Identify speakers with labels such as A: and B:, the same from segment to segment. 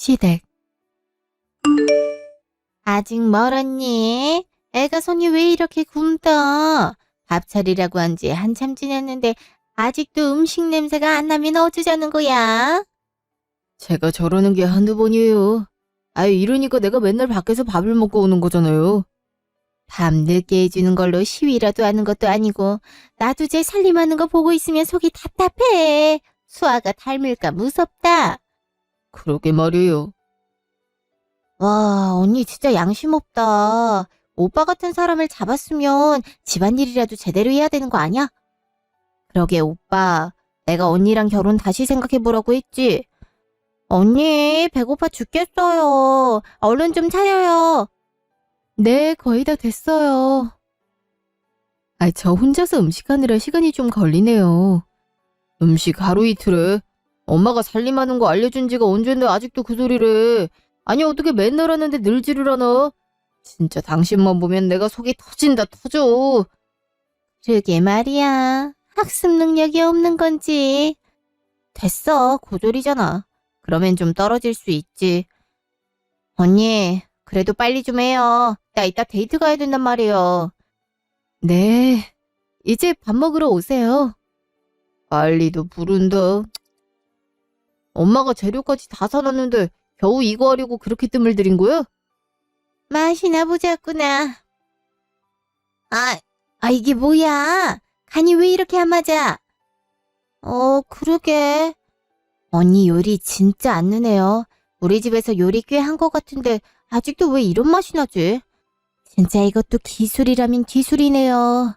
A: 시댁. 아직 멀었니? 애가 손이 왜 이렇게 굼떠? 밥 차리라고 한 지 한참 지났는데 아직도 음식 냄새가 안 나면 어쩌자는 거야?
B: 제가 저러는 게 한두 번이에요. 아유, 이러니까 내가 맨날 밖에서 밥을 먹고 오는 거잖아요.
A: 밤 늦게 해주는 걸로 시위라도 하는 것도 아니고 나도 쟤 살림하는 거 보고 있으면 속이 답답해. 수아가 닮을까 무섭다.
B: 그러게 말이에요.
A: 와, 언니 진짜 양심 없다. 오빠 같은 사람을 잡았으면 집안일이라도 제대로 해야 되는 거 아니야? 그러게 오빠, 내가 언니랑 결혼 다시 생각해보라고 했지. 언니, 배고파 죽겠어요. 얼른 좀 차려요.
B: 네, 거의 다 됐어요. 저 혼자서 음식하느라 시간이 좀 걸리네요. 음식 하루 이틀에? 엄마가 살림하는 거 알려준 지가 언젠데 아직도 그 소리래. 아니, 어떻게 맨날 하는데 늘지를 않아? 진짜 당신만 보면 내가 속이 터진다, 터져.
A: 그러게 말이야. 학습 능력이 없는 건지. 됐어, 고졸이잖아. 그러면 좀 떨어질 수 있지. 언니, 그래도 빨리 좀 해요. 나 이따 데이트 가야 된단 말이에요.
B: 네, 이제 밥 먹으러 오세요. 빨리도 부른다. 엄마가 재료까지 다 사놨는데 겨우 이거 하려고 그렇게 뜸을 들인 거야?
A: 맛이나 보자꾸나. 이게 뭐야? 간이 왜 이렇게 안 맞아? 그러게. 언니 요리 진짜 안 느네요. 우리 집에서 요리 꽤 한 것 같은데 아직도 왜 이런 맛이 나지? 진짜 이것도 기술이라면 기술이네요.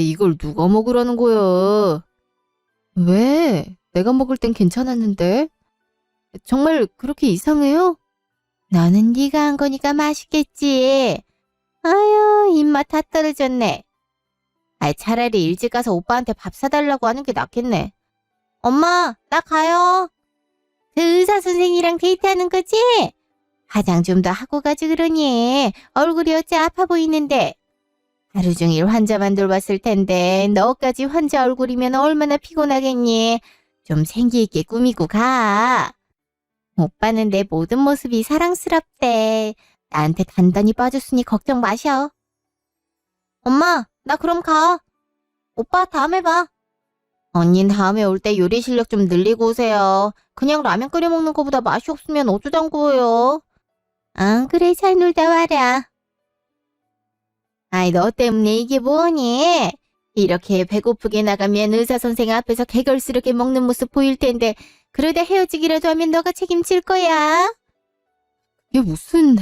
B: 이걸 누가 먹으라는 거야? 왜? 내가 먹을 땐 괜찮았는데? 정말 그렇게 이상해요?
A: 너는 네가 한 거니까 맛있겠지. 아유, 입맛 다 떨어졌네. 차라리 일찍 가서 오빠한테 밥 사달라고 하는 게 낫겠네. 엄마, 나 가요. 그 의사 선생이랑 데이트하는 거지? 화장 좀 더 하고 가지 그러니. 얼굴이 어째 아파 보이는데. 하루 종일 환자만 돌봤을 텐데 너까지 환자 얼굴이면 얼마나 피곤하겠니. 좀 생기 있게 꾸미고 가. 오빠는 내 모든 모습이 사랑스럽대. 나한테 단단히 빠졌으니 걱정 마셔. 엄마, 나 그럼 가. 오빠 다음에 봐. 언닌 다음에 올 때 요리 실력 좀 늘리고 오세요. 그냥 라면 끓여 먹는 거보다 맛이 없으면 어쩌자고요. 그래, 잘 놀다 와라. 너 때문에 이게 뭐니? 이렇게 배고프게 나가면 의사 선생 앞에서 개걸스럽게 먹는 모습 보일 텐데 그러다 헤어지기라도 하면 너가 책임질 거야.
B: 이게 무슨...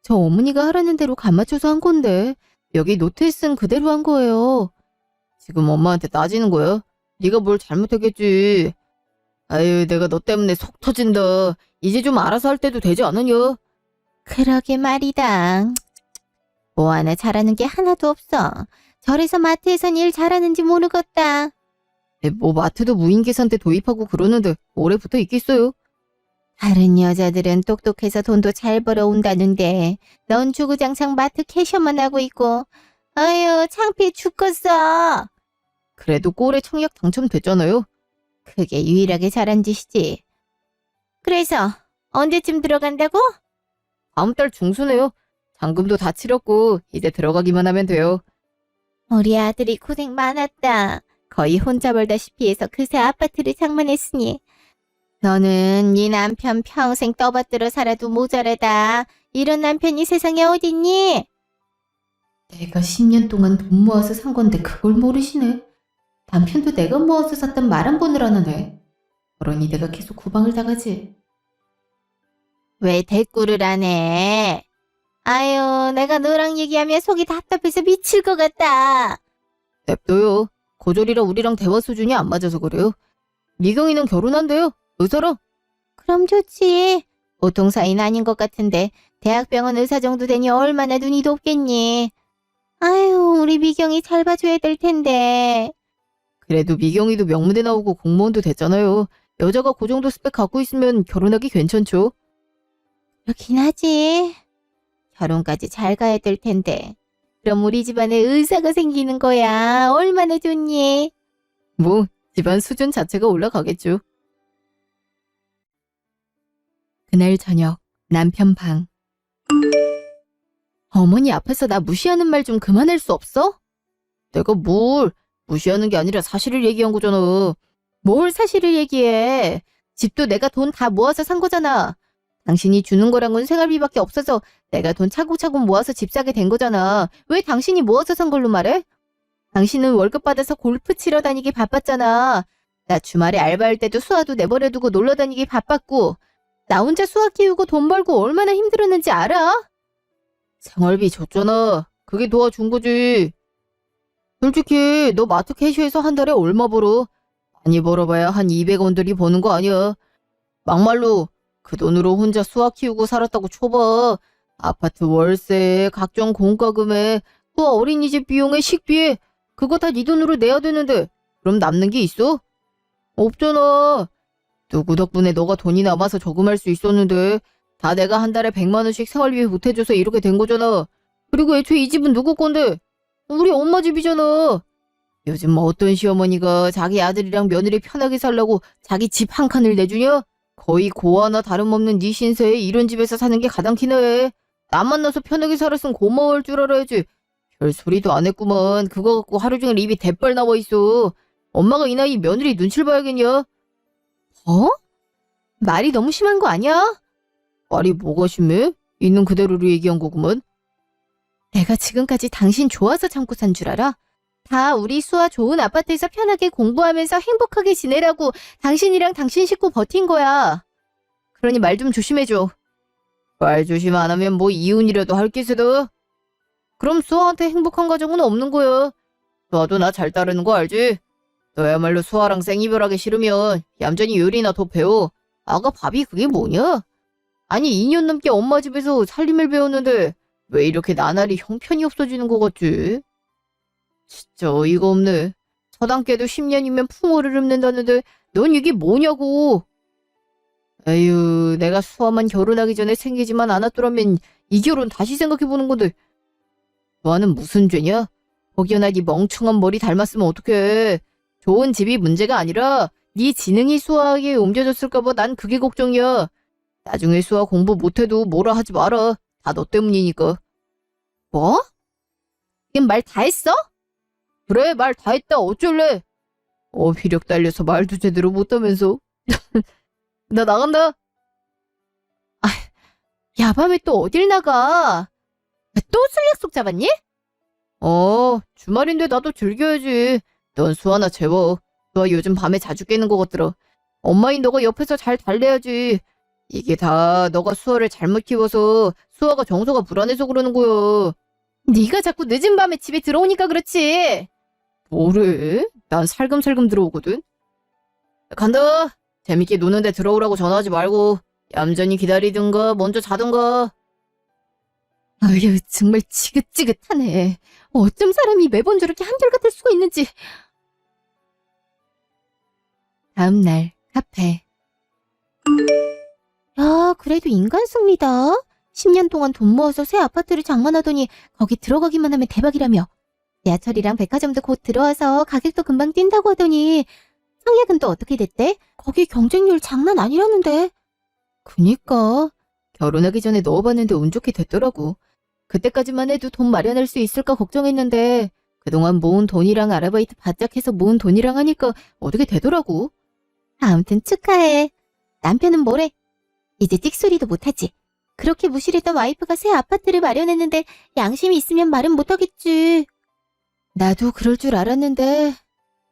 B: 저 어머니가 하라는 대로 간 맞춰서 한 건데 여기 노트에 쓴 그대로 한 거예요. 지금 엄마한테 따지는 거야? 네가 뭘 잘못했겠지. 아유, 내가 너 때문에 속 터진다. 이제 좀 알아서 할 때도 되지 않았냐?
A: 그러게 말이다. 뭐 하나 잘하는 게 하나도 없어. 저래서 마트에선 일 잘하는지 모르겠다.
B: 뭐 마트도 무인계산대 도입하고 그러는데 오래 붙어 있겠어요?
A: 다른 여자들은 똑똑해서 돈도 잘 벌어온다는데 넌 주구장창 마트 캐셔만 하고 있고 아유 창피해 죽겠어.
B: 그래도 꼴에 청약 당첨됐잖아요.
A: 그게 유일하게 잘한 짓이지. 그래서 언제쯤 들어간다고?
B: 다음 달 중순에요. 잔금도 다 치렀고 이제 들어가기만 하면 돼요.
A: 우리 아들이 고생 많았다. 거의 혼자 벌다시피 해서 그새 아파트를 장만했으니 너는 네 남편 평생 떠받들어 살아도 모자라다. 이런 남편이 세상에 어딨니?
B: 내가 10년 동안 돈 모아서 산 건데 그걸 모르시네. 남편도 내가 모아서 샀단 말 한 번을 안 하네. 그러니 내가 계속 구박을 당하지.
A: 왜 대꾸를 안 해? 아유, 내가 너랑 얘기하면 속이 답답해서 미칠 것 같다.
B: 냅둬요. 고졸이라 우리랑 대화 수준이 안 맞아서 그래요. 미경이는 결혼한대요. 의사라.
A: 그럼 좋지. 보통 사이는 아닌 것 같은데 대학병원 의사 정도 되니 얼마나 눈이 높겠니. 아유, 우리 미경이 잘 봐줘야 될 텐데.
B: 그래도 미경이도 명문대 나오고 공무원도 됐잖아요. 여자가 그 정도 스펙 갖고 있으면 결혼하기 괜찮죠?
A: 그렇긴 하지. 결혼까지 잘 가야 될 텐데. 그럼 우리 집안에 의사가 생기는 거야. 얼마나 좋니?
B: 뭐 집안 수준 자체가 올라가겠죠. 그날 저녁 남편 방. 어머니 앞에서 나 무시하는 말 좀 그만할 수 없어? 내가 뭘 무시하는 게 아니라 사실을 얘기한 거잖아. 뭘 사실을 얘기해. 집도 내가 돈 다 모아서 산 거잖아. 당신이 주는 거랑은 생활비밖에 없어서 내가 돈 차곡차곡 모아서 집 사게 된 거잖아. 왜 당신이 모아서 산 걸로 말해? 당신은 월급 받아서 골프 치러 다니기 바빴잖아. 나 주말에 알바할 때도 수아도 내버려두고 놀러 다니기 바빴고 나 혼자 수아 키우고 돈 벌고 얼마나 힘들었는지 알아? 생활비 줬잖아. 그게 도와준 거지. 솔직히 너 마트 캐시에서 한 달에 얼마 벌어? 많이 벌어봐야 한 200원들이 버는 거 아니야. 막말로 그 돈으로 혼자 수아 키우고 살았다고 쳐봐. 아파트 월세, 각종 공과금에, 수아 어린이집 비용에, 식비에 그거 다 네 돈으로 내야 되는데 그럼 남는 게 있어? 없잖아. 누구 덕분에 너가 돈이 남아서 저금할 수 있었는데 다 내가 한 달에 100만 원씩 생활비 보태줘서 이렇게 된 거잖아. 그리고 애초에 이 집은 누구 건데? 우리 엄마 집이잖아. 요즘 뭐 어떤 시어머니가 자기 아들이랑 며느리 편하게 살라고 자기 집 한 칸을 내주냐? 거의 고아나 다름없는 네 신세에 이런 집에서 사는 게 가당키나 해. 남 만나서 편하게 살았으면 고마워할 줄 알아야지. 별 소리도 안 했구만. 그거 갖고 하루 종일 입이 대빨 나와 있어. 엄마가 이 나이 며느리 눈치를 봐야겠냐? 어? 말이 너무 심한 거 아니야? 말이 뭐가 심해? 있는 그대로로 얘기한 거구먼. 내가 지금까지 당신 좋아서 참고 산 줄 알아? 다 우리 수아 좋은 아파트에서 편하게 공부하면서 행복하게 지내라고 당신이랑 당신 식구 버틴 거야. 그러니 말 좀 조심해줘. 말 조심 안 하면 뭐 이혼이라도 할 기세다. 그럼 수아한테 행복한 가정은 없는 거야. 수아도 나 잘 따르는 거 알지? 너야말로 수아랑 생이별하기 싫으면 얌전히 요리나 더 배워. 아가 밥이 그게 뭐냐? 아니 2년 넘게 엄마 집에서 살림을 배웠는데 왜 이렇게 나날이 형편이 없어지는 거 같지? 진짜 어이가 없네. 서당께도 10년이면 풍어를 읊는다는데 넌 이게 뭐냐고. 에휴, 내가 수아만 결혼하기 전에 생기지만 않았더라면 이 결혼 다시 생각해보는 건데. 수아는 무슨 죄냐? 혹여나 네 멍청한 머리 닮았으면 어떡해. 좋은 집이 문제가 아니라 네 지능이 수아에게 옮겨졌을까봐 난 그게 걱정이야. 나중에 수아 공부 못해도 뭐라 하지 마라. 다 너 때문이니까. 뭐? 얜 말 다 했어? 그래, 말 다 했다. 어쩔래? 휘력 딸려서 말도 제대로 못하면서. 나 나간다. 아, 야밤에 또 어딜 나가? 또 술 약속 잡았니? 주말인데 나도 즐겨야지. 넌 수아나 재워. 수아 요즘 밤에 자주 깨는 것 같더라. 엄마인 너가 옆에서 잘 달래야지. 이게 다 너가 수아를 잘못 키워서 수아가 정서가 불안해서 그러는 거야. 네가 자꾸 늦은 밤에 집에 들어오니까 그렇지. 뭐래? 난 살금살금 들어오거든. 간다. 재밌게 노는데 들어오라고 전화하지 말고 얌전히 기다리든가 먼저 자든가. 아유, 정말 지긋지긋하네. 어쩜 사람이 매번 저렇게 한결같을 수가 있는지. 다음 날 카페.
A: 야, 그래도 인간 승리다. 10년 동안 돈 모아서 새 아파트를 장만하더니 거기 들어가기만 하면 대박이라며. 지하철이랑 백화점도 곧 들어와서 가격도 금방 뛴다고 하더니 청약은 또 어떻게 됐대? 거기 경쟁률 장난 아니라는데.
B: 그니까 결혼하기 전에 넣어봤는데 운 좋게 됐더라고. 그때까지만 해도 돈 마련할 수 있을까 걱정했는데 그동안 모은 돈이랑 아르바이트 바짝 해서 모은 돈이랑 하니까 어떻게 되더라고.
A: 아무튼 축하해. 남편은 뭐래? 이제 찍소리도 못하지. 그렇게 무실했던 와이프가 새 아파트를 마련했는데 양심이 있으면 말은 못하겠지.
B: 나도 그럴 줄 알았는데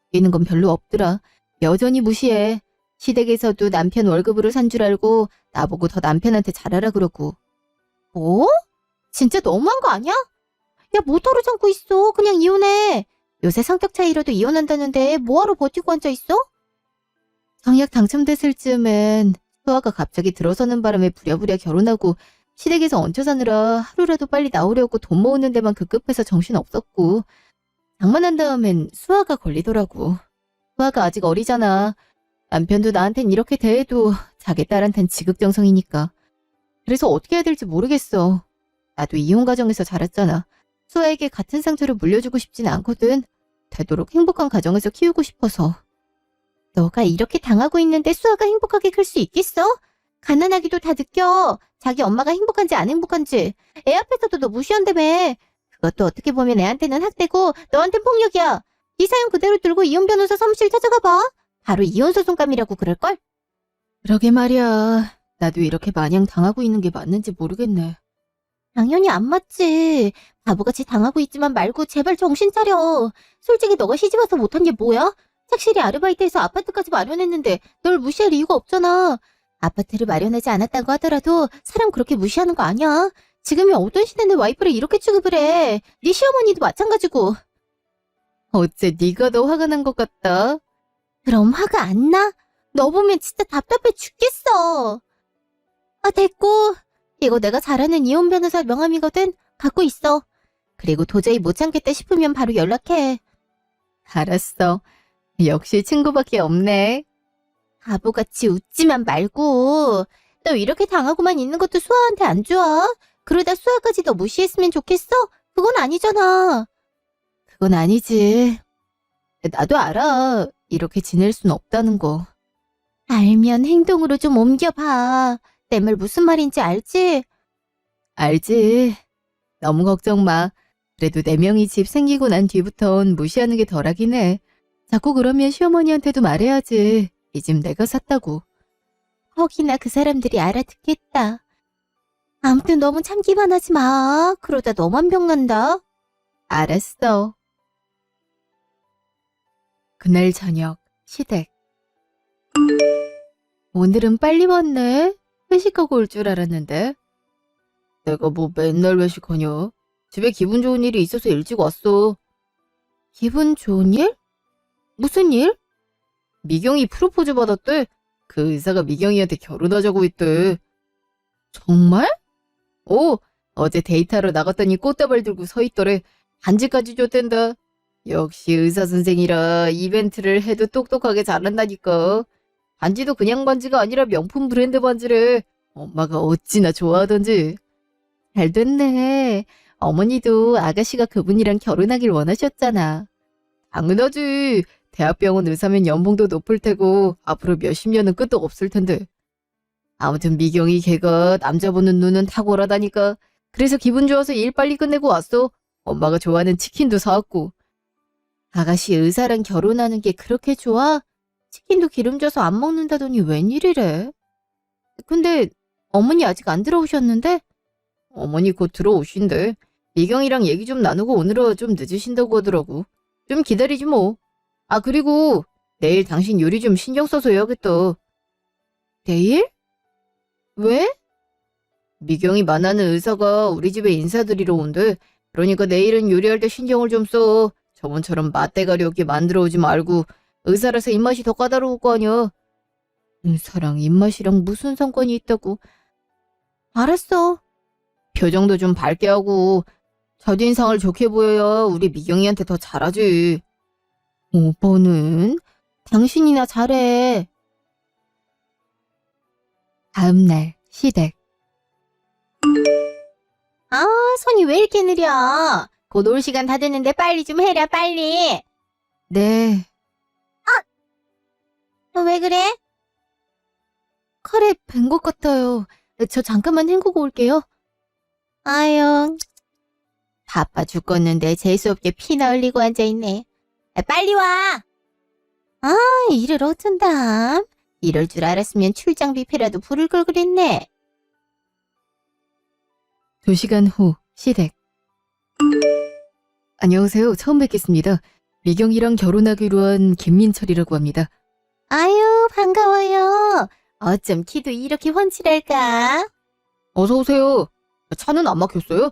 B: 바뀌는 건 별로 없더라. 여전히 무시해. 시댁에서도 남편 월급으로 산 줄 알고 나보고 더 남편한테 잘하라 그러고.
A: 뭐? 진짜 너무한 거 아니야? 야, 뭐하러 참고 있어. 그냥 이혼해. 요새 성격 차이로도 이혼한다는데 뭐하러 버티고 앉아있어?
B: 청약 당첨됐을 즈음엔 수아가 갑자기 들어서는 바람에 부랴부랴 결혼하고 시댁에서 얹혀 사느라 하루라도 빨리 나오려고 돈 모으는 데만 급급해서 정신 없었고 장만한 다음엔 수아가 걸리더라고. 수아가 아직 어리잖아. 남편도 나한텐 이렇게 대해도 자기 딸한텐 지극정성이니까. 그래서 어떻게 해야 될지 모르겠어. 나도 이혼 가정에서 자랐잖아. 수아에게 같은 상처를 물려주고 싶진 않거든. 되도록 행복한 가정에서 키우고 싶어서.
A: 너가 이렇게 당하고 있는데 수아가 행복하게 클 수 있겠어? 가난하기도 다 느껴. 자기 엄마가 행복한지 안 행복한지. 애 앞에서도 너 무시한다며. 그것도 어떻게 보면 애한테는 학대고 너한텐 폭력이야. 네 사연 그대로 들고 이혼 변호사 사무실 찾아가 봐. 바로 이혼소송감이라고 그럴걸?
B: 그러게 말이야. 나도 이렇게 마냥 당하고 있는 게 맞는지 모르겠네.
A: 당연히 안 맞지. 바보같이 당하고 있지만 말고 제발 정신 차려. 솔직히 너가 시집와서 못한 게 뭐야? 착실히 아르바이트해서 아파트까지 마련했는데 널 무시할 이유가 없잖아. 아파트를 마련하지 않았다고 하더라도 사람 그렇게 무시하는 거 아니야. 지금이 어떤 시대인데 와이프를 이렇게 취급을 해. 네 시어머니도 마찬가지고.
B: 어째 네가 더 화가 난 것 같다.
A: 그럼 화가 안 나? 너 보면 진짜 답답해 죽겠어. 아, 됐고. 이거 내가 잘 아는 이혼 변호사 명함이거든. 갖고 있어. 그리고 도저히 못 참겠다 싶으면 바로 연락해.
B: 알았어. 역시 친구밖에 없네.
A: 바보같이 웃지만 말고. 너 이렇게 당하고만 있는 것도 수아한테 안 좋아? 그러다 수아까지 너 무시했으면 좋겠어? 그건 아니잖아.
B: 그건 아니지. 나도 알아. 이렇게 지낼 순 없다는 거.
A: 알면 행동으로 좀 옮겨봐. 내 말 무슨 말인지 알지?
B: 알지. 너무 걱정 마. 그래도 4명이 집 생기고 난 뒤부턴 무시하는 게 덜하긴 해. 자꾸 그러면 시어머니한테도 말해야지. 이 집 내가 샀다고.
A: 혹이나 그 사람들이 알아듣겠다. 아무튼 너무 참기만 하지 마. 그러다 너만 병난다.
B: 알았어. 그날 저녁, 시댁. 오늘은 빨리 왔네. 회식하고 올 줄 알았는데. 내가 뭐 맨날 회식하냐? 집에 기분 좋은 일이 있어서 일찍 왔어. 기분 좋은 일? 무슨 일? 미경이 프로포즈 받았대. 그 의사가 미경이한테 결혼하자고 했대. 정말? 어제 데이트하러 나갔더니 꽃다발 들고 서 있더래. 반지까지 줬댄다. 역시 의사 선생이라 이벤트를 해도 똑똑하게 잘한다니까. 반지도 그냥 반지가 아니라 명품 브랜드 반지래. 엄마가 어찌나 좋아하던지. 잘 됐네. 어머니도 아가씨가 그분이랑 결혼하길 원하셨잖아. 당연하지. 대학병원 의사면 연봉도 높을 테고 앞으로 몇십 년은 끄떡 없을 텐데. 아무튼 미경이 걔가 남자 보는 눈은 탁월하다니까. 그래서 기분 좋아서 일 빨리 끝내고 왔어. 엄마가 좋아하는 치킨도 사왔고. 아가씨 의사랑 결혼하는 게 그렇게 좋아? 치킨도 기름져서 안 먹는다더니 웬일이래? 근데 어머니 아직 안 들어오셨는데? 어머니 곧 들어오신대. 미경이랑 얘기 좀 나누고 오늘은 좀 늦으신다고 하더라고. 좀 기다리지 뭐. 아, 그리고 내일 당신 요리 좀 신경 써서 해야겠다. 내일? 왜? 미경이 만나는 의사가 우리 집에 인사드리러 온대. 그러니까 내일은 요리할 때 신경을 좀 써. 저번처럼 맛대가리 없게 만들어 오지 말고. 의사라서 입맛이 더 까다로울 거 아니야. 의사랑 입맛이랑 무슨 상관이 있다고. 알았어. 표정도 좀 밝게 하고 첫인상을 좋게 보여야 우리 미경이한테 더 잘하지. 오빠는 당신이나 잘해. 다음날 시댁.
A: 아, 손이 왜 이렇게 느려? 곧 올 시간 다 됐는데 빨리 좀 해라, 빨리.
B: 네.
A: 너 왜 그래?
B: 칼에 벤 것 같아요. 저 잠깐만 헹구고 올게요.
A: 아유, 바빠 죽겠는데 재수없게 피나 흘리고 앉아있네. 빨리 와! 아, 일을 어쩐담. 이럴 줄 알았으면 출장 뷔페라도 부를 걸 그랬네.
B: 2시간 후 시댁. 안녕하세요. 처음 뵙겠습니다. 미경이랑 결혼하기로 한 김민철이라고 합니다.
A: 아유, 반가워요. 어쩜 키도 이렇게 훤칠할까?
B: 어서 오세요. 차는 안 막혔어요?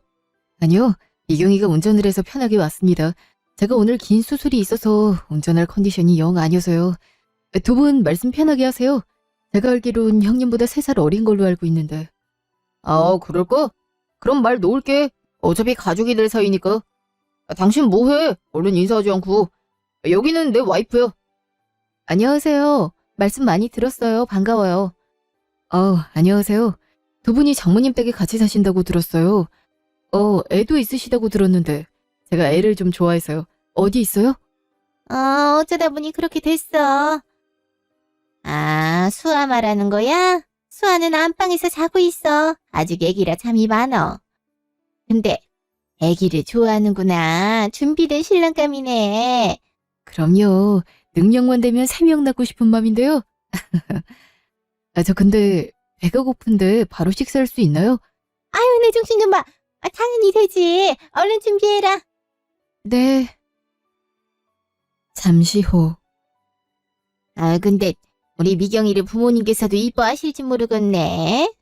B: 아니요. 미경이가 운전을 해서 편하게 왔습니다. 제가 오늘 긴 수술이 있어서 운전할 컨디션이 영 아니어서요. 두 분 말씀 편하게 하세요. 제가 알기론 형님보다 3살 어린 걸로 알고 있는데. 아, 그럴까? 그럼 말 놓을게. 어차피 가족이 될 사이니까. 당신 뭐해? 얼른 인사하지 않고. 여기는 내 와이프야. 안녕하세요. 말씀 많이 들었어요. 반가워요. 안녕하세요. 두 분이 장모님 댁에 같이 사신다고 들었어요. 애도 있으시다고 들었는데 제가 애를 좀 좋아해서요. 어디 있어요?
A: 어쩌다 보니 그렇게 됐어. 아, 수아 말하는 거야? 수아는 안방에서 자고 있어. 아직 애기라 잠이 많어. 근데 애기를 좋아하는구나. 준비된 신랑감이네.
B: 그럼요. 능력만 되면 3명 낳고 싶은 맘인데요. 저 근데 배가 고픈데 바로 식사할 수 있나요?
A: 아유, 내 정신 좀 봐. 당연히 되지. 얼른 준비해라.
B: 네. 잠시 후.
A: 근데 우리 미경이를 부모님께서도 이뻐하실지 모르겠네.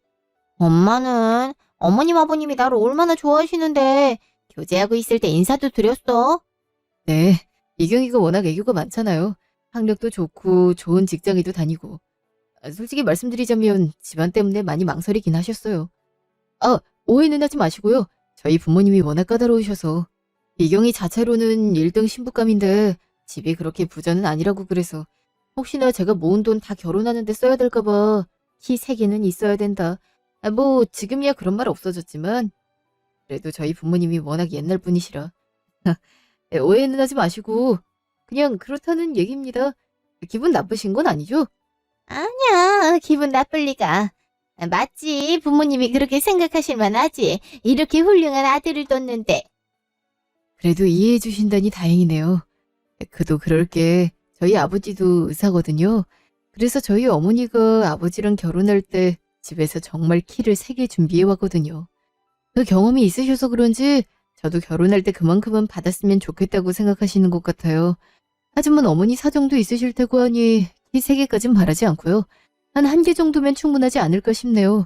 A: 엄마는 어머님 아버님이 나를 얼마나 좋아하시는데 교제하고 있을 때 인사도 드렸어.
B: 네. 미경이가 워낙 애교가 많잖아요. 학력도 좋고 좋은 직장에도 다니고. 솔직히 말씀드리자면 집안 때문에 많이 망설이긴 하셨어요. 오해는 하지 마시고요. 저희 부모님이 워낙 까다로우셔서. 미경이 자체로는 1등 신부감인데 집이 그렇게 부자는 아니라고 그래서 혹시나 제가 모은 돈 다 결혼하는데 써야 될까봐 키 3개는 있어야 된다. 뭐 지금이야 그런 말 없어졌지만 그래도 저희 부모님이 워낙 옛날 분이시라. 오해는 하지 마시고 그냥 그렇다는 얘기입니다. 기분 나쁘신 건 아니죠?
A: 아니야, 기분 나쁠 리가. 맞지, 부모님이 그렇게 생각하실 만하지. 이렇게 훌륭한 아들을 뒀는데.
B: 그래도 이해해 주신다니 다행이네요. 그도 그럴 게 저희 아버지도 의사거든요. 그래서 저희 어머니가 아버지랑 결혼할 때 집에서 정말 키를 3개 준비해 왔거든요. 그 경험이 있으셔서 그런지 저도 결혼할 때 그만큼은 받았으면 좋겠다고 생각하시는 것 같아요. 하지만 어머니 사정도 있으실 테고 하니 키 3개까진 바라지 않고요. 한 1개 정도면 충분하지 않을까 싶네요.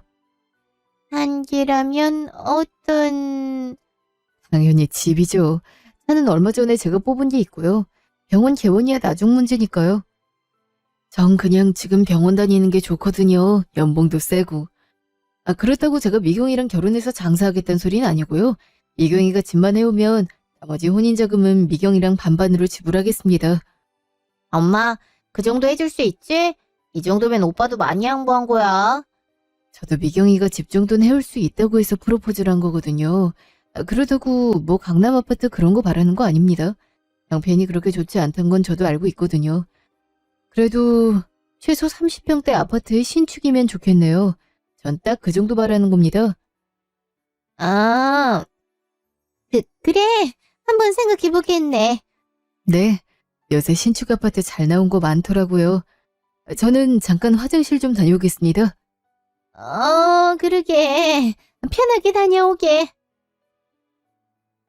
A: 한 개라면 어떤...
B: 당연히 집이죠. 차는 얼마 전에 제가 뽑은 게 있고요. 병원 개원이야 나중 문제니까요. 전 그냥 지금 병원 다니는 게 좋거든요. 연봉도 세고. 그렇다고 제가 미경이랑 결혼해서 장사하겠다는 소리는 아니고요. 미경이가 집만 해오면 나머지 혼인자금은 미경이랑 반반으로 지불하겠습니다.
A: 엄마, 그 정도 해줄 수 있지? 이 정도면 오빠도 많이 양보한 거야.
B: 저도 미경이가 집 정도는 해올 수 있다고 해서 프로포즈를 한 거거든요. 그렇다고 뭐 강남 아파트 그런 거 바라는 거 아닙니다. 형편이 그렇게 좋지 않다는 건 저도 알고 있거든요. 그래도 최소 30평대 아파트의 신축이면 좋겠네요. 전 딱 그 정도 바라는 겁니다.
A: 아, 그래. 한번 생각해보겠네.
B: 네, 요새 신축 아파트 잘 나온 거 많더라고요. 저는 잠깐 화장실 좀 다녀오겠습니다.
A: 그러게. 편하게 다녀오게.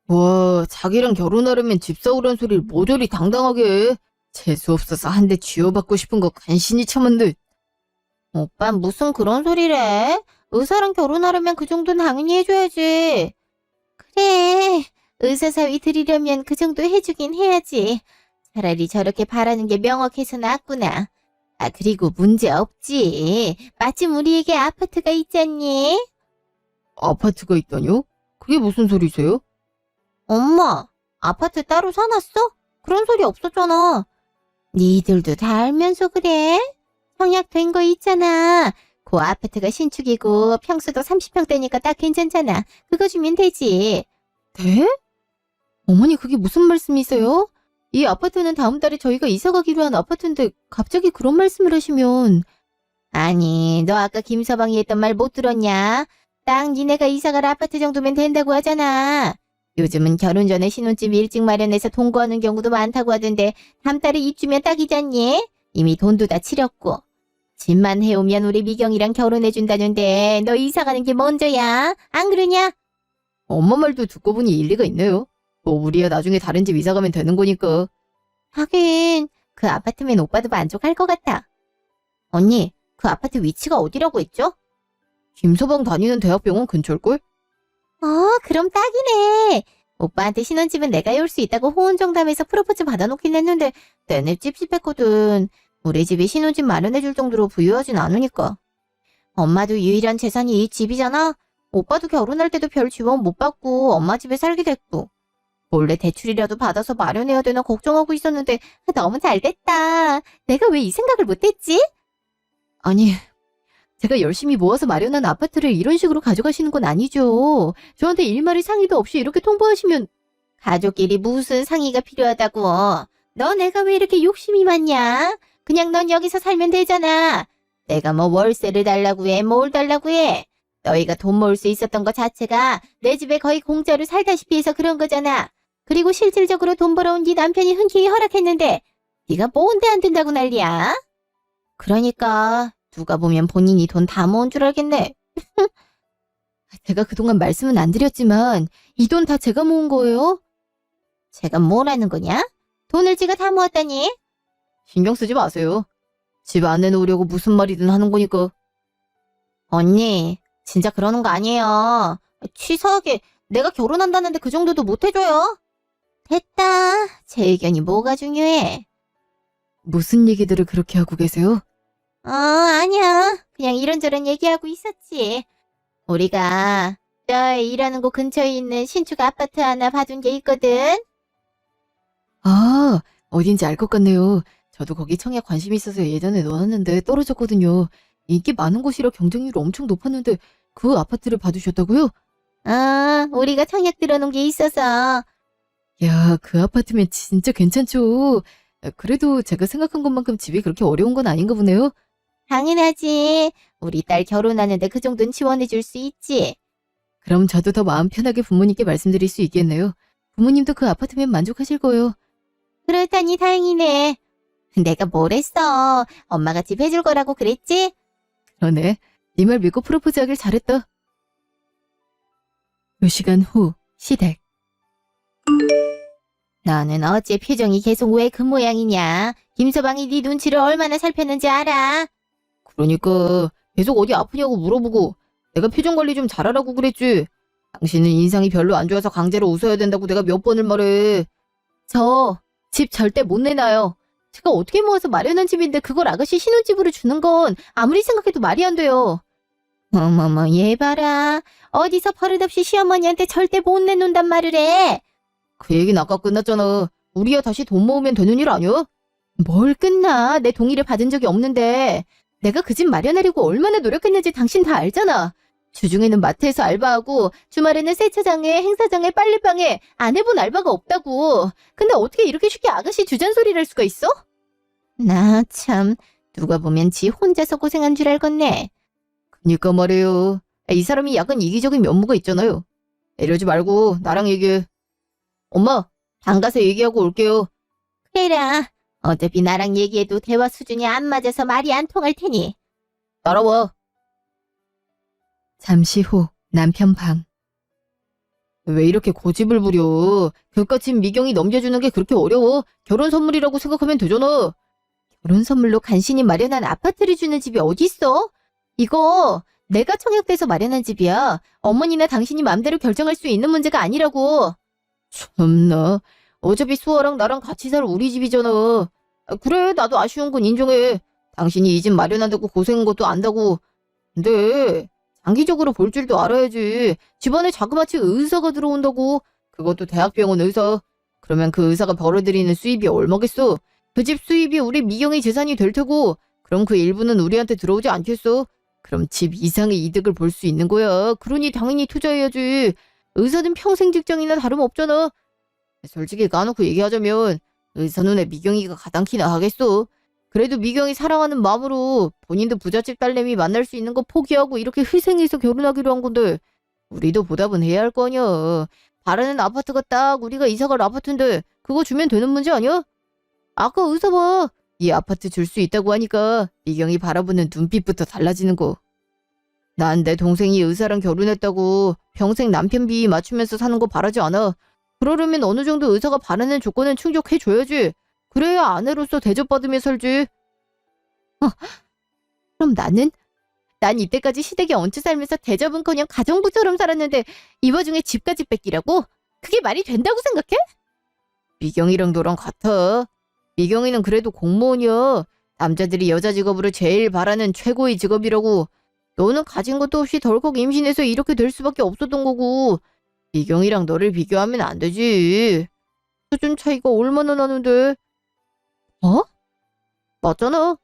B: 와, 자기랑 결혼하려면 집 사오란 소리를 모조리 당당하게 해. 재수없어서 한 대 쥐어받고 싶은 거 간신히 참은데.
A: 오빠 무슨 그런 소리래? 의사랑 결혼하려면 그 정도는 당연히 해줘야지. 그래. 의사 사위 드리려면 그 정도 해주긴 해야지. 차라리 저렇게 바라는 게 명확해서 낫구나. 그리고 문제 없지. 마침 우리에게 아파트가 있잖니?
B: 아파트가 있다뇨? 그게 무슨 소리세요?
A: 엄마, 아파트 따로 사놨어? 그런 소리 없었잖아. 니들도 다 알면서 그래? 청약된 거 있잖아. 그 아파트가 신축이고 평수도 30평대니까 딱 괜찮잖아. 그거 주면 되지.
B: 네? 어머니 그게 무슨 말씀이세요? 이 아파트는 다음 달에 저희가 이사 가기로 한 아파트인데 갑자기 그런 말씀을 하시면.
A: 아니, 너 아까 김서방이 했던 말 못 들었냐? 딱 니네가 이사 갈 아파트 정도면 된다고 하잖아. 요즘은 결혼 전에 신혼집 일찍 마련해서 동거하는 경우도 많다고 하던데 다음 달에 입주면 딱이잖니? 이미 돈도 다 치렀고. 집만 해오면 우리 미경이랑 결혼해준다는데 너 이사 가는 게 먼저야. 안 그러냐?
B: 엄마 말도 듣고 보니 일리가 있네요. 뭐 우리야 나중에 다른 집 이사 가면 되는 거니까.
A: 하긴 그 아파트면 오빠도 만족할 것 같아. 언니, 그 아파트 위치가 어디라고 했죠?
B: 김서방 다니는 대학병원 근처일걸?
A: 그럼 딱이네. 오빠한테 신혼집은 내가 해올 수 있다고 호언정담해서 프로포즈 받아놓긴 했는데 내내 찝찝했거든. 우리 집이 신혼집 마련해줄 정도로 부유하진 않으니까. 엄마도 유일한 재산이 이 집이잖아. 오빠도 결혼할 때도 별 지원 못 받고 엄마 집에 살게 됐고. 몰래 대출이라도 받아서 마련해야 되나 걱정하고 있었는데 너무 잘됐다. 내가 왜 이 생각을 못했지?
B: 아니, 제가 열심히 모아서 마련한 아파트를 이런 식으로 가져가시는 건 아니죠. 저한테 일말의 상의도 없이 이렇게 통보하시면.
A: 가족끼리 무슨 상의가 필요하다고. 너 내가 왜 이렇게 욕심이 많냐? 그냥 넌 여기서 살면 되잖아. 내가 뭐 월세를 달라고 해, 뭘 달라고 해. 너희가 돈 모을 수 있었던 것 자체가 내 집에 거의 공짜로 살다시피 해서 그런 거잖아. 그리고 실질적으로 돈 벌어온 네 남편이 흔쾌히 허락했는데 네가 뭔데 안 된다고 난리야? 그러니까 누가 보면 본인이 돈 다 모은 줄 알겠네.
B: 제가 그동안 말씀은 안 드렸지만 이 돈 다 제가 모은 거예요?
A: 제가 뭐라는 거냐? 돈을 지가 다 모았다니?
B: 신경 쓰지 마세요. 집 안 내놓으려고 무슨 말이든 하는 거니까.
A: 언니, 진짜 그러는 거 아니에요. 치사하게 내가 결혼한다는데 그 정도도 못 해줘요? 됐다. 제 의견이 뭐가 중요해?
B: 무슨 얘기들을 그렇게 하고 계세요?
A: 아니야. 그냥 이런저런 얘기하고 있었지. 우리가 저 일하는 곳 근처에 있는 신축 아파트 하나 봐준 게 있거든.
B: 아, 어딘지 알 것 같네요. 저도 거기 청약 관심이 있어서 예전에 넣었는데 떨어졌거든요. 인기 많은 곳이라 경쟁률이 엄청 높았는데 그 아파트를 봐두셨다고요?
A: 우리가 청약 들어놓은 게 있어서.
B: 야, 그 아파트면 진짜 괜찮죠. 그래도 제가 생각한 것만큼 집이 그렇게 어려운 건 아닌가 보네요.
A: 당연하지. 우리 딸 결혼하는데 그 정도는 지원해 줄 수 있지.
B: 그럼 저도 더 마음 편하게 부모님께 말씀드릴 수 있겠네요. 부모님도 그 아파트면 만족하실 거예요.
A: 그렇다니 다행이네. 내가 뭘 했어. 엄마가 집 해줄 거라고 그랬지?
B: 그러네. 네 말 믿고 프로포즈하길 잘했다. 2시간 후 시댁.
A: 너는 어째 표정이 계속 왜 그 모양이냐? 김서방이 네 눈치를 얼마나 살폈는지 알아?
B: 그러니까 계속 어디 아프냐고 물어보고 내가 표정 관리 좀 잘하라고 그랬지. 당신은 인상이 별로 안 좋아서 강제로 웃어야 된다고 내가 몇 번을 말해. 저 집 절대 못 내놔요. 제가 어떻게 모아서 마련한 집인데 그걸 아가씨 신혼집으로 주는 건 아무리 생각해도 말이 안 돼요.
A: 어머머 얘 봐라. 어디서 버릇없이 시어머니한테 절대 못 내놓는단 말을 해.
B: 그 얘기는 아까 끝났잖아. 우리야 다시 돈 모으면 되는 일 아니야? 뭘 끝나. 내 동의를 받은 적이 없는데. 내가 그 집 마련하려고 얼마나 노력했는지 당신 다 알잖아. 주중에는 마트에서 알바하고 주말에는 세차장에 행사장에 빨래방에 안 해본 알바가 없다고. 근데 어떻게 이렇게 쉽게 아가씨 주잔소리를 할 수가 있어?
A: 나 참 누가 보면 지 혼자서 고생한 줄 알겠네.
B: 그니까 말이에요. 이 사람이 약간 이기적인 면모가 있잖아요. 이러지 말고 나랑 얘기해. 엄마, 방 가서 얘기하고 올게요.
A: 그래라. 어차피 나랑 얘기해도 대화 수준이 안 맞아서 말이 안 통할 테니.
B: 따라와. 잠시 후 남편 방. 왜 이렇게 고집을 부려? 그깟 집 미경이 넘겨주는 게 그렇게 어려워? 결혼 선물이라고 생각하면 되잖아.
A: 결혼 선물로 간신히 마련한 아파트를 주는 집이 어딨어? 이거 내가 청약돼서 마련한 집이야. 어머니나 당신이 맘대로 결정할 수 있는 문제가 아니라고.
B: 참나. 어차피 수아랑 나랑 같이 살 우리 집이잖아. 그래, 나도 아쉬운 건 인정해. 당신이 이 집 마련한다고 고생한 것도 안다고. 근데 장기적으로 볼 줄도 알아야지. 집안에 자그마치 의사가 들어온다고. 그것도 대학병원 의사. 그러면 그 의사가 벌어들이는 수입이 얼마겠어? 그 집 수입이 우리 미경의 재산이 될 테고, 그럼 그 일부는 우리한테 들어오지 않겠어? 그럼 집 이상의 이득을 볼 수 있는 거야. 그러니 당연히 투자해야지. 의사는 평생 직장이나 다름없잖아. 솔직히 까놓고 얘기하자면 의사 눈에 미경이가 가당키나 하겠어. 그래도 미경이 사랑하는 마음으로 본인도 부잣집 딸내미 만날 수 있는 거 포기하고 이렇게 희생해서 결혼하기로 한 건데 우리도 보답은 해야 할 거 아니야. 바라는 아파트가 딱 우리가 이사갈 아파트인데 그거 주면 되는 문제 아니야? 아까 의사 봐. 이 아파트 줄 수 있다고 하니까 미경이 바라보는 눈빛부터 달라지는 거. 난 내 동생이 의사랑 결혼했다고 평생 남편 비위 맞추면서 사는 거 바라지 않아. 그러려면 어느 정도 의사가 바라는 조건은 충족해줘야지. 그래야 아내로서 대접받으며 살지. 그럼 난 이때까지 시댁에 얹혀 살면서 대접은커녕 가정부처럼 살았는데 이 와중에 집까지 뺏기라고? 그게 말이 된다고 생각해? 미경이랑 너랑 같아. 미경이는 그래도 공무원이야. 남자들이 여자 직업으로 제일 바라는 최고의 직업이라고. 너는 가진 것도 없이 덜컥 임신해서 이렇게 될 수밖에 없었던 거고. 미경이랑 너를 비교하면 안 되지. 수준 차이가 얼마나 나는데. 어? 맞잖아.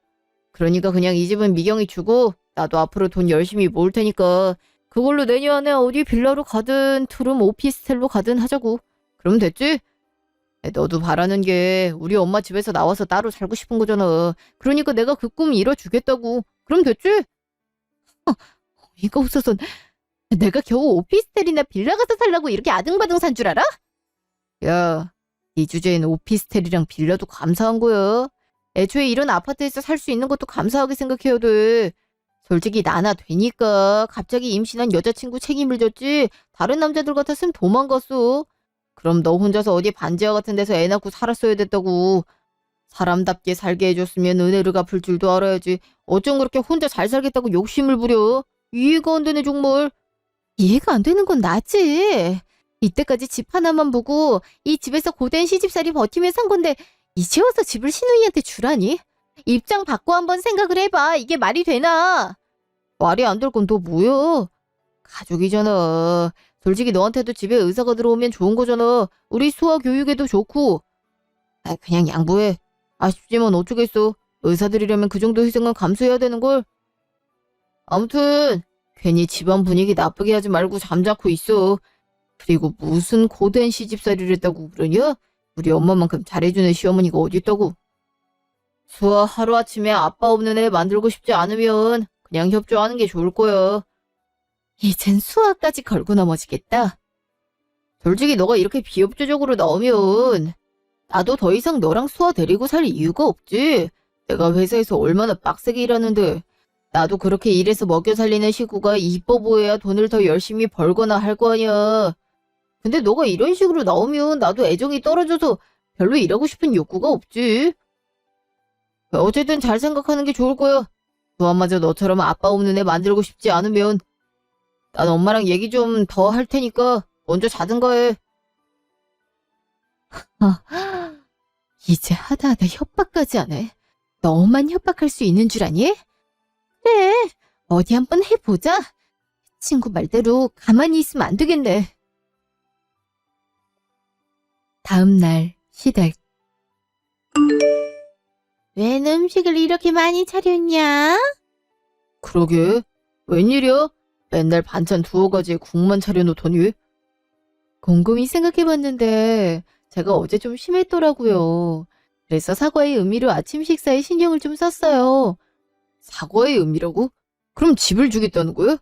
B: 그러니까 그냥 이 집은 미경이 주고 나도 앞으로 돈 열심히 모을 테니까 그걸로 내년에 어디 빌라로 가든 투룸 오피스텔로 가든 하자고. 그럼 됐지? 너도 바라는 게 우리 엄마 집에서 나와서 따로 살고 싶은 거잖아. 그러니까 내가 그 꿈 이뤄주겠다고. 그럼 됐지? 이거 없어서 내가 겨우 오피스텔이나 빌라 가서 살라고 이렇게 아등바등 산 줄 알아? 야, 이 주제엔 오피스텔이랑 빌라도 감사한 거야. 애초에 이런 아파트에서 살 수 있는 것도 감사하게 생각해야 돼. 솔직히 나나 되니까 갑자기 임신한 여자친구 책임을 졌지 다른 남자들 같았으면 도망갔어. 그럼 너 혼자서 어디 반지하 같은 데서 애 낳고 살았어야 됐다고. 사람답게 살게 해줬으면 은혜를 갚을 줄도 알아야지. 어쩜 그렇게 혼자 잘 살겠다고 욕심을 부려. 이해가 안 되네 정말. 이해가 안 되는 건 나지. 이때까지 집 하나만 보고 이 집에서 고된 시집살이 버티며 산 건데 이제 와서 집을 시누이한테 주라니? 입장 바꿔 한번 생각을 해봐. 이게 말이 되나? 말이 안 될 건 또 뭐야? 가족이잖아. 솔직히 너한테도 집에 의사가 들어오면 좋은 거잖아. 우리 수아 교육에도 좋고. 아, 그냥 양보해. 아쉽지만 어쩌겠어. 의사들이라면 그 정도 희생은 감수해야 되는걸. 아무튼 괜히 집안 분위기 나쁘게 하지 말고 잠자코 있어. 그리고 무슨 고된 시집살이를 했다고 그러냐? 우리 엄마만큼 잘해주는 시어머니가 어딨다고. 수아 하루아침에 아빠 없는 애 만들고 싶지 않으면 그냥 협조하는 게 좋을 거야. 이젠 수아까지 걸고 넘어지겠다. 솔직히 너가 이렇게 비협조적으로 나오면 나도 더 이상 너랑 수아 데리고 살 이유가 없지. 내가 회사에서 얼마나 빡세게 일하는데 나도 그렇게 일해서 먹여 살리는 식구가 이뻐 보여야 돈을 더 열심히 벌거나 할 거 아니야. 근데 너가 이런 식으로 나오면 나도 애정이 떨어져서 별로 일하고 싶은 욕구가 없지. 어쨌든 잘 생각하는 게 좋을 거야. 수아마저 너처럼 아빠 없는 애 만들고 싶지 않으면 난 엄마랑 얘기 좀 더 할 테니까 먼저 자든가 해. 이제 하다하다 협박까지 하네. 너만 협박할 수 있는 줄 아니? 그래, 어디 한번 해보자. 친구 말대로 가만히 있으면 안 되겠네. 다음 날 시댁.
A: 웬 음식을 이렇게 많이 차렸냐?
B: 그러게, 웬일이야? 맨날 반찬 두어 가지에 국만 차려놓더니. 곰곰이 생각해봤는데 제가 어제 좀 심했더라고요. 그래서 사과의 의미로 아침 식사에 신경을 좀 썼어요. 사과의 의미라고? 그럼 집을 주겠다는 거야?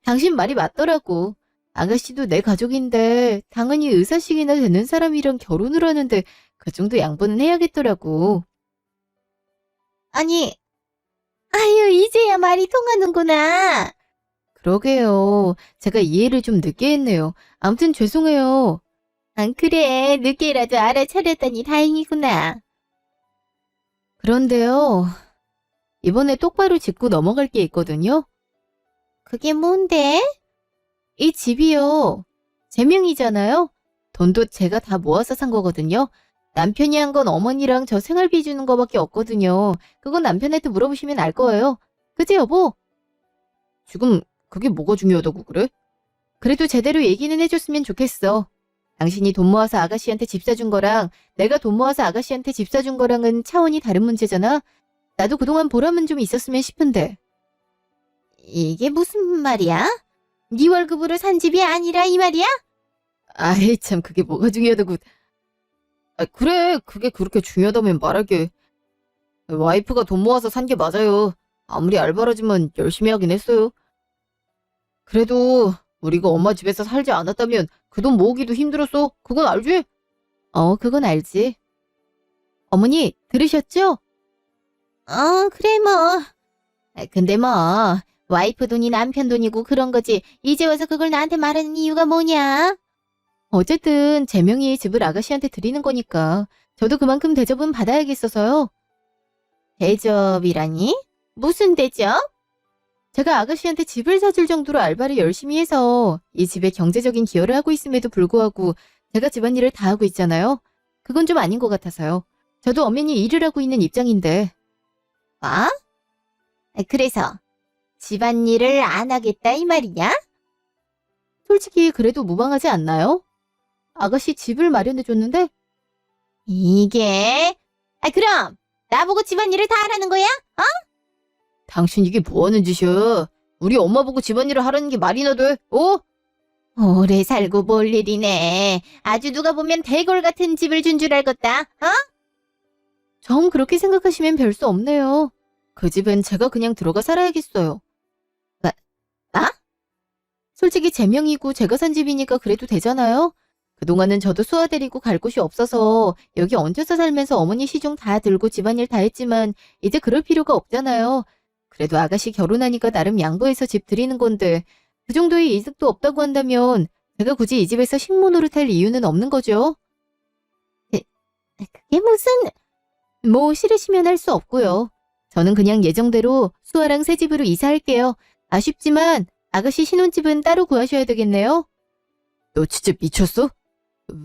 B: 당신 말이 맞더라고. 아가씨도 내 가족인데 당연히 의사식이나 되는 사람이랑 결혼을 하는데 그 정도 양보는 해야겠더라고.
A: 아니, 아유, 이제야 말이 통하는구나.
B: 그러게요. 제가 이해를 좀 늦게 했네요. 아무튼 죄송해요.
A: 안 그래, 늦게라도 알아차렸다니 다행이구나.
B: 그런데요. 이번에 똑바로 짚고 넘어갈 게 있거든요.
A: 그게 뭔데?
B: 이 집이요. 제 명이잖아요. 돈도 제가 다 모아서 산 거거든요. 남편이 한 건 어머니랑 저 생활비 주는 거밖에 없거든요. 그건 남편한테 물어보시면 알 거예요. 그지 여보? 지금 그게 뭐가 중요하다고 그래? 그래도 제대로 얘기는 해줬으면 좋겠어. 당신이 돈 모아서 아가씨한테 집 사준 거랑 내가 돈 모아서 아가씨한테 집 사준 거랑은 차원이 다른 문제잖아. 나도 그동안 보람은 좀 있었으면 싶은데.
A: 이게 무슨 말이야? 네 월급으로 산 집이 아니라 이 말이야?
B: 아이 참 그게 뭐가 중요하다고. 아, 그래 그게 그렇게 중요하다면 말할게. 와이프가 돈 모아서 산 게 맞아요. 아무리 알바라지만 열심히 하긴 했어요. 그래도 우리가 엄마 집에서 살지 않았다면 그 돈 모으기도 힘들었어. 그건 알지? 그건 알지. 어머니 들으셨죠?
A: 그래 뭐. 근데 뭐 와이프 돈이 남편 돈이고 그런 거지. 이제 와서 그걸 나한테 말하는 이유가 뭐냐?
B: 어쨌든 제 명의의 집을 아가씨한테 드리는 거니까 저도 그만큼 대접은 받아야겠어서요.
A: 대접이라니? 무슨 대접?
B: 제가 아가씨한테 집을 사줄 정도로 알바를 열심히 해서 이 집에 경제적인 기여를 하고 있음에도 불구하고 제가 집안일을 다 하고 있잖아요. 그건 좀 아닌 것 같아서요. 저도 엄연히 일을 하고 있는 입장인데.
A: 뭐? 그래서 집안일을 안 하겠다 이 말이냐?
B: 솔직히 그래도 무방하지 않나요? 아가씨 집을 마련해줬는데
A: 이게? 그럼 나보고 집안일을 다 하라는 거야?
B: 당신 이게 뭐하는 짓이야? 우리 엄마 보고 집안일을 하라는 게 말이나 돼?
A: 오래 살고 볼 일이네. 아주 누가 보면 대골 같은 집을 준 줄 알겠다.
B: 정 그렇게 생각하시면 별 수 없네요. 그 집엔 제가 그냥 들어가 살아야겠어요. 나? 솔직히 제 명이고 제가 산 집이니까 그래도 되잖아요? 그동안은 저도 수아 데리고 갈 곳이 없어서 여기 얹혀서 살면서 어머니 시중 다 들고 집안일 다 했지만 이제 그럴 필요가 없잖아요. 그래도 아가씨 결혼하니까 나름 양보해서 집 드리는 건데 그 정도의 이득도 없다고 한다면 제가 굳이 이 집에서 식모 노릇할 이유는 없는 거죠.
A: 그게 무슨...
B: 뭐 싫으시면 할 수 없고요. 저는 그냥 예정대로 수아랑 새 집으로 이사할게요. 아쉽지만 아가씨 신혼집은 따로 구하셔야 되겠네요. 너 진짜 미쳤어?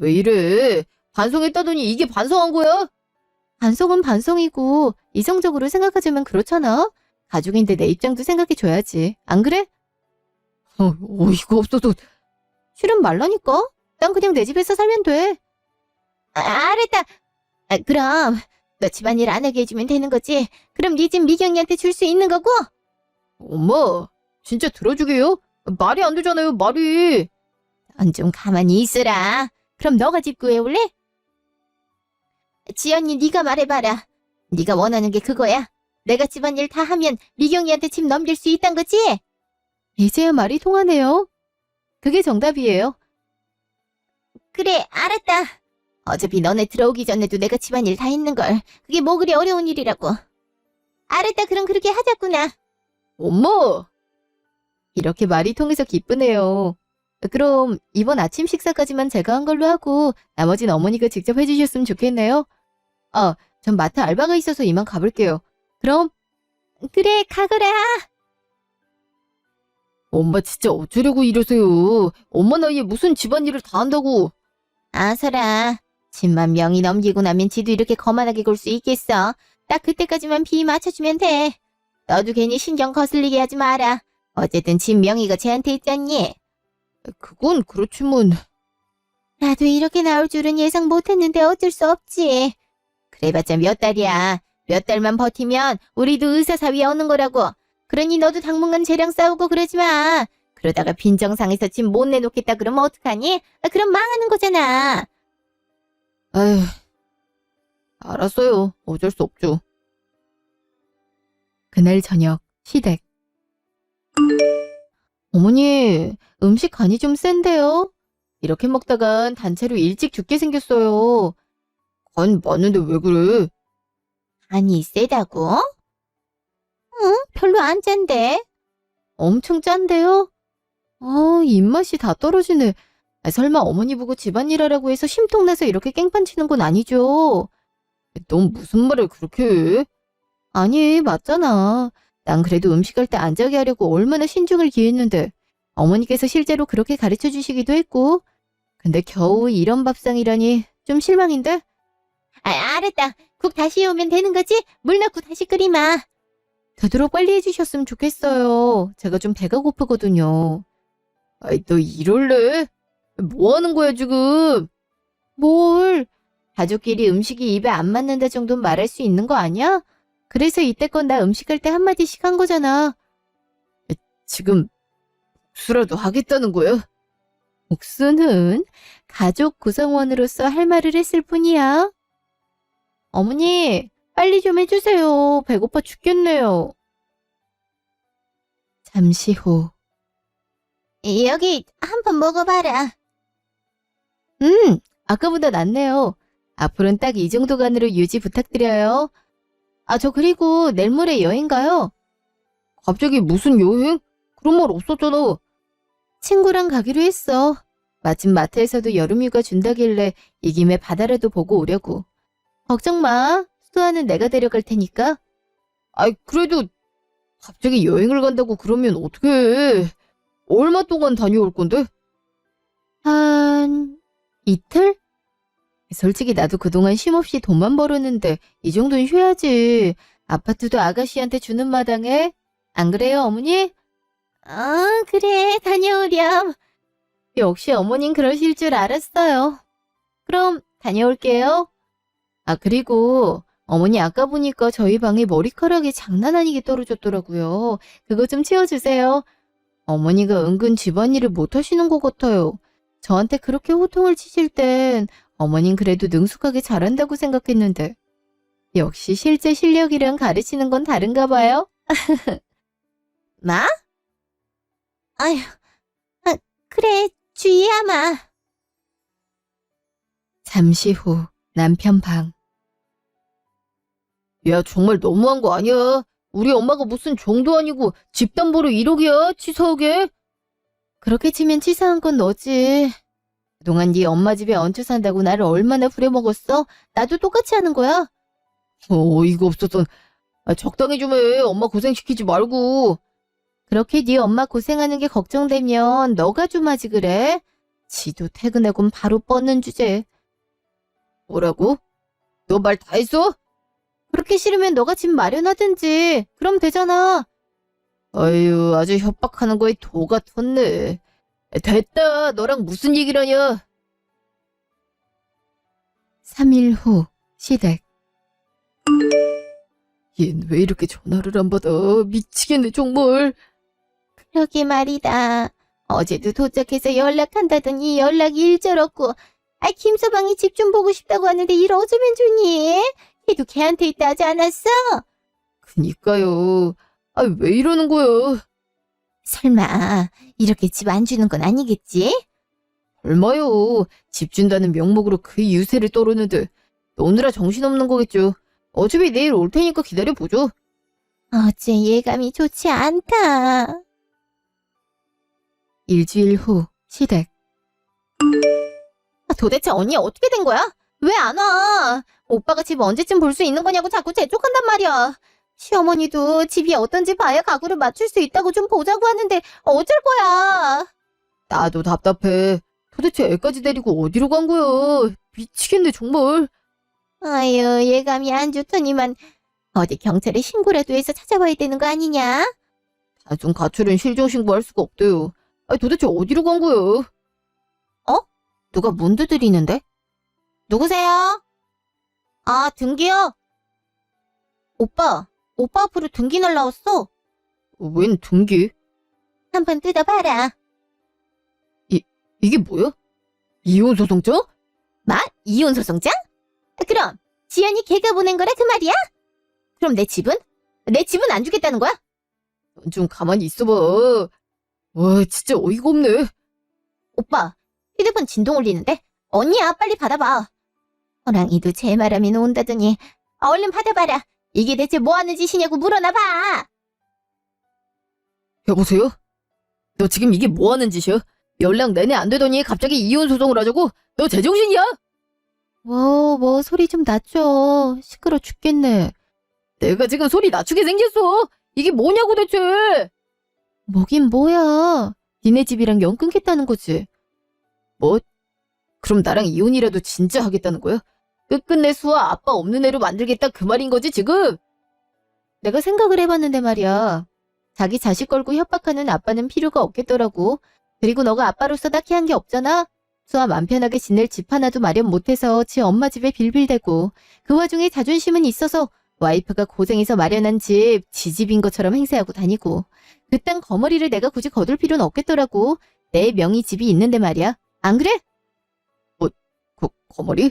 B: 왜 이래? 반성했다더니 이게 반성한 거야? 반성은 반성이고 이성적으로 생각하자면 그렇잖아. 가족인데 내 입장도 생각해줘야지. 안 그래? 어이가 없어도 싫으면 말라니까. 난 그냥 내 집에서 살면 돼.
A: 알았다. 그럼 너 집안일 안 하게 해주면 되는 거지? 그럼 네 집 미경이한테 줄 수 있는 거고?
B: 엄마, 진짜 들어주게요? 말이 안 되잖아요, 말이.
A: 넌 좀 가만히 있으라. 그럼 너가 집 구해올래? 지연이 네가 말해봐라. 네가 원하는 게 그거야. 내가 집안일 다 하면 미경이한테 집 넘길 수 있단 거지?
B: 이제야 말이 통하네요. 그게 정답이에요.
A: 그래, 알았다. 어차피 너네 들어오기 전에도 내가 집안일 다 했는걸. 그게 뭐 그리 어려운 일이라고. 알았다, 그럼 그렇게 하자꾸나.
B: 엄마! 이렇게 말이 통해서 기쁘네요. 그럼 이번 아침 식사까지만 제가 한 걸로 하고 나머진 어머니가 직접 해주셨으면 좋겠네요. 아, 전 마트 알바가 있어서 이만 가볼게요. 그럼
A: 그래, 가거라.
B: 엄마 진짜 어쩌려고 이러세요. 엄마 나이에 무슨 집안일을 다 한다고.
A: 아서라. 집만 명이 넘기고 나면 지도 이렇게 거만하게 굴 수 있겠어. 딱 그때까지만 비 맞춰주면 돼. 너도 괜히 신경 거슬리게 하지 마라. 어쨌든 집 명의가 쟤한테 있잖니.
B: 그건 그렇지만...
A: 나도 이렇게 나올 줄은 예상 못했는데 어쩔 수 없지. 그래봤자 몇 달이야. 몇 달만 버티면 우리도 의사사위 얻는 거라고. 그러니 너도 당분간 쟤랑 싸우고 그러지 마. 그러다가 빈정상에서 집 못 내놓겠다 그러면 어떡하니? 그럼 망하는 거잖아.
B: 아휴, 알았어요. 어쩔 수 없죠. 그날 저녁, 시댁. 어머니, 음식 간이 좀 센데요? 이렇게 먹다간 단체로 일찍 죽게 생겼어요. 간 맞는데 왜 그래?
A: 간이 세다고? 응, 별로 안 짠데.
B: 엄청 짠데요? 입맛이 다 떨어지네. 설마 어머니 보고 집안일 하라고 해서 심통나서 이렇게 깽판 치는 건 아니죠? 넌 무슨 말을 그렇게 해? 아니, 맞잖아. 난 그래도 음식할 때 안 자게 하려고 얼마나 신중을 기했는데 어머니께서 실제로 그렇게 가르쳐 주시기도 했고 근데 겨우 이런 밥상이라니 좀 실망인데?
A: 알았다. 국 다시 오면 되는 거지? 물 넣고 다시 끓이마.
B: 되도록 빨리 해주셨으면 좋겠어요. 제가 좀 배가 고프거든요. 아이, 너 이럴래? 뭐 하는 거야, 지금? 뭘? 가족끼리 음식이 입에 안 맞는다 정도는 말할 수 있는 거 아니야? 그래서 이때껏 나 음식할 때 한마디씩 한 거잖아. 지금 복수라도 하겠다는 거야? 복수는 가족 구성원으로서 할 말을 했을 뿐이야. 어머니, 빨리 좀 해주세요. 배고파 죽겠네요. 잠시 후.
A: 여기 한번 먹어봐라.
B: 아까보다 낫네요. 앞으로는 딱 이 정도 간으로 유지 부탁드려요. 저 그리고 내일 모레 여행 가요. 갑자기 무슨 여행? 그런 말 없었잖아. 친구랑 가기로 했어. 마침 마트에서도 여름휴가 준다길래 이 김에 바다라도 보고 오려고. 걱정 마. 수아는 내가 데려갈 테니까. 아이, 그래도 갑자기 여행을 간다고 그러면 어떡해. 얼마 동안 다녀올 건데? 한 이틀? 솔직히 나도 그동안 쉼없이 돈만 벌었는데 이 정도는 쉬어야지. 아파트도 아가씨한테 주는 마당에. 안 그래요, 어머니?
A: 그래, 다녀오렴.
B: 역시 어머님 그러실 줄 알았어요. 그럼 다녀올게요. 그리고 어머니 아까 보니까 저희 방에 머리카락이 장난 아니게 떨어졌더라고요. 그거 좀 치워주세요. 어머니가 은근 집안일을 못하시는 것 같아요. 저한테 그렇게 호통을 치실 땐 어머님 그래도 능숙하게 잘한다고 생각했는데. 역시 실제 실력이랑 가르치는 건 다른가 봐요.
A: 뭐? 아휴, 그래, 주희야마.
B: 잠시 후 남편 방. 야, 정말 너무한 거 아니야? 우리 엄마가 무슨 종도 아니고 집담보로 1억이야, 치사하게? 그렇게 치면 치사한 건 너지. 그동안 네 엄마 집에 얹혀 산다고 나를 얼마나 부려먹었어? 나도 똑같이 하는 거야. 어이가 없어서. 적당히 좀 해. 엄마 고생시키지 말고. 그렇게 네 엄마 고생하는 게 걱정되면 너가 좀 하지 그래? 지도 퇴근하고는 바로 뻗는 주제. 뭐라고? 너 말 다 했어? 그렇게 싫으면 너가 집 마련하든지. 그럼 되잖아. 아유, 아주 협박하는 거에 도가 텄네. 됐다. 너랑 무슨 얘기를 하냐? 3일 후 시댁. 얜 왜 이렇게 전화를 안 받아? 미치겠네 정말.
A: 그러게 말이다. 어제도 도착해서 연락한다더니 연락이 일절 없고, 김서방이 집 좀 보고 싶다고 하는데 일 어쩌면 좋니? 걔도 걔한테 있다 하지 않았어?
B: 그니까요. 왜 이러는 거야?
A: 설마 이렇게 집 안 주는 건 아니겠지?
B: 얼마요? 집 준다는 명목으로 그 유세를 떠르는데 노느라 정신없는 거겠죠. 어차피 내일 올 테니까 기다려보죠.
A: 어째 예감이 좋지 않다.
B: 일주일 후 시댁.
A: 도대체 언니 어떻게 된 거야? 왜 안 와? 오빠가 집 언제쯤 볼 수 있는 거냐고 자꾸 재촉한단 말이야. 시어머니도 집이 어떤지 봐야 가구를 맞출 수 있다고 좀 보자고 하는데 어쩔 거야?
B: 나도 답답해. 도대체 애까지 데리고 어디로 간 거야? 미치겠네 정말.
A: 아유, 예감이 안 좋더니만 어디 경찰에 신고라도 해서 찾아봐야 되는 거 아니냐?
B: 다중 가출은 실종신고할 수가 없대요. 도대체 어디로 간 거야?
A: 누가 문 두드리는데? 누구세요? 등기요? 오빠 앞으로 등기 날라왔어.
B: 웬 등기?
A: 한번 뜯어봐라.
B: 이게 뭐야? 이혼 소송장?
A: 이혼 소송장? 그럼 지연이 걔가 보낸 거라 그 말이야? 그럼 내 집은? 내 집은 안 주겠다는 거야?
B: 넌 좀 가만히 있어봐. 와, 진짜 어이가 없네.
A: 오빠, 휴대폰 진동 울리는데? 언니야, 빨리 받아봐. 호랑이도 제 말하면 온다더니 얼른 받아봐라. 이게 대체 뭐 하는 짓이냐고 물어나봐.
B: 여보세요? 너 지금 이게 뭐 하는 짓이야? 연락 내내 안 되더니 갑자기 이혼 소송을 하자고? 너 제정신이야? 뭐 소리 좀 낮춰. 시끄러 죽겠네. 내가 지금 소리 낮추게 생겼어. 이게 뭐냐고 대체. 뭐긴 뭐야. 니네 집이랑 연 끊겠다는 거지. 뭐? 그럼 나랑 이혼이라도 진짜 하겠다는 거야? 끝끝내 수아 아빠 없는 애로 만들겠다 그 말인 거지 지금? 내가 생각을 해봤는데 말이야. 자기 자식 걸고 협박하는 아빠는 필요가 없겠더라고. 그리고 너가 아빠로서 딱히 한 게 없잖아. 수아 맘 편하게 지낼 집 하나도 마련 못해서 지 엄마 집에 빌빌대고 그 와중에 자존심은 있어서 와이프가 고생해서 마련한 집, 지 집인 것처럼 행세하고 다니고 그딴 거머리를 내가 굳이 거둘 필요는 없겠더라고. 내 명의 집이 있는데 말이야. 안 그래? 거머리?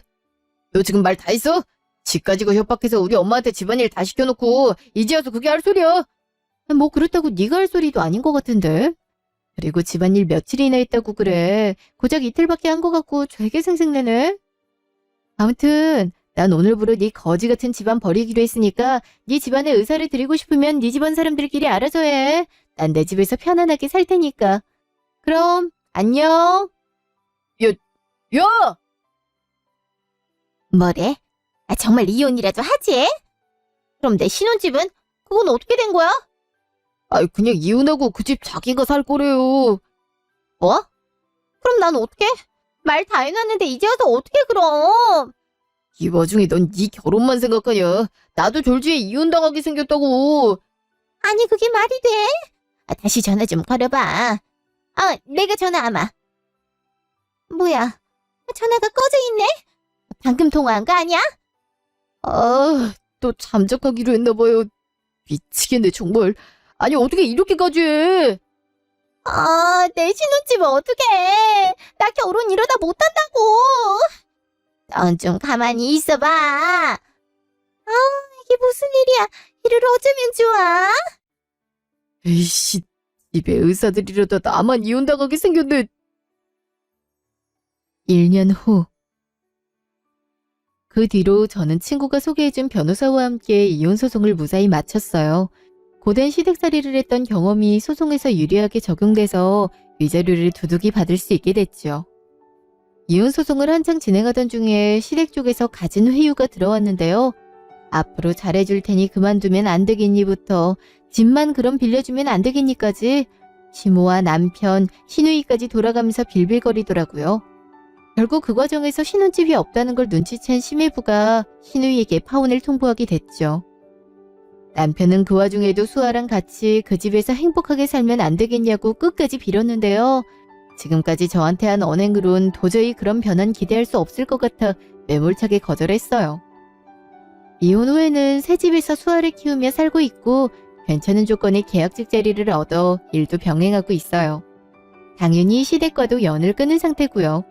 B: 너 지금 말 다 했어? 집 가지고 협박해서 우리 엄마한테 집안일 다 시켜놓고 이제 와서 그게 할 소리야? 뭐 그렇다고 네가 할 소리도 아닌 것 같은데. 그리고 집안일 며칠이나 했다고 그래. 고작 이틀밖에 한 것 같고 되게 생색내네. 아무튼 난 오늘부로 네 거지 같은 집안 버리기로 했으니까 네 집안에 의사를 드리고 싶으면 네 집안 사람들끼리 알아서 해. 난 내 집에서 편안하게 살 테니까. 그럼 안녕. 야!
A: 뭐래? 정말 이혼이라도 하지? 그럼 내 신혼집은? 그건 어떻게 된 거야?
B: 그냥 이혼하고 그 집 자기가 살 거래요.
A: 뭐? 그럼 난 어떻게? 말 다 해놨는데 이제 와서 어떻게 그럼?
B: 이 와중에 넌 네 결혼만 생각하냐? 나도 졸지에 이혼당하게 생겼다고.
A: 아니 그게 말이 돼? 다시 전화 좀 걸어봐. 내가 전화하마. 뭐야? 전화가 꺼져 있네? 방금 통화한 거 아니야?
B: 또 잠적하기로 했나봐요. 미치겠네 정말. 아니 어떻게 이렇게까지 해?
A: 내 신혼집 어떡해. 나 결혼 이러다 못한다고. 넌 좀 가만히 있어봐. 이게 무슨 일이야? 이를 어쩌면 좋아?
B: 에이씨, 집에 의사들이라도 나만 이혼당하게 생겼네. 1년 후. 그 뒤로 저는 친구가 소개해준 변호사와 함께 이혼 소송을 무사히 마쳤어요. 고된 시댁살이를 했던 경험이 소송에서 유리하게 적용돼서 위자료를 두둑이 받을 수 있게 됐죠. 이혼 소송을 한창 진행하던 중에 시댁 쪽에서 갖은 회유가 들어왔는데요. 앞으로 잘해줄 테니 그만두면 안 되겠니부터 집만 그럼 빌려주면 안 되겠니까지 시모와 남편, 시누이까지 돌아가면서 빌빌거리더라고요. 결국 그 과정에서 신혼집이 없다는 걸 눈치챈 시매부가 시누이에게 파혼을 통보하게 됐죠. 남편은 그 와중에도 수아랑 같이 그 집에서 행복하게 살면 안 되겠냐고 끝까지 빌었는데요. 지금까지 저한테 한 언행으론 도저히 그런 변화는 기대할 수 없을 것 같아 매몰차게 거절했어요. 이혼 후에는 새 집에서 수아를 키우며 살고 있고 괜찮은 조건의 계약직 자리를 얻어 일도 병행하고 있어요. 당연히 시댁과도 연을 끊은 상태고요.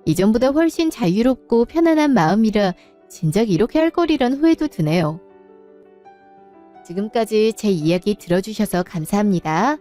B: 이전보다 훨씬 자유롭고 편안한 마음이라 진작 이렇게 할 거리란 후회도 드네요. 지금까지 제 이야기 들어주셔서 감사합니다.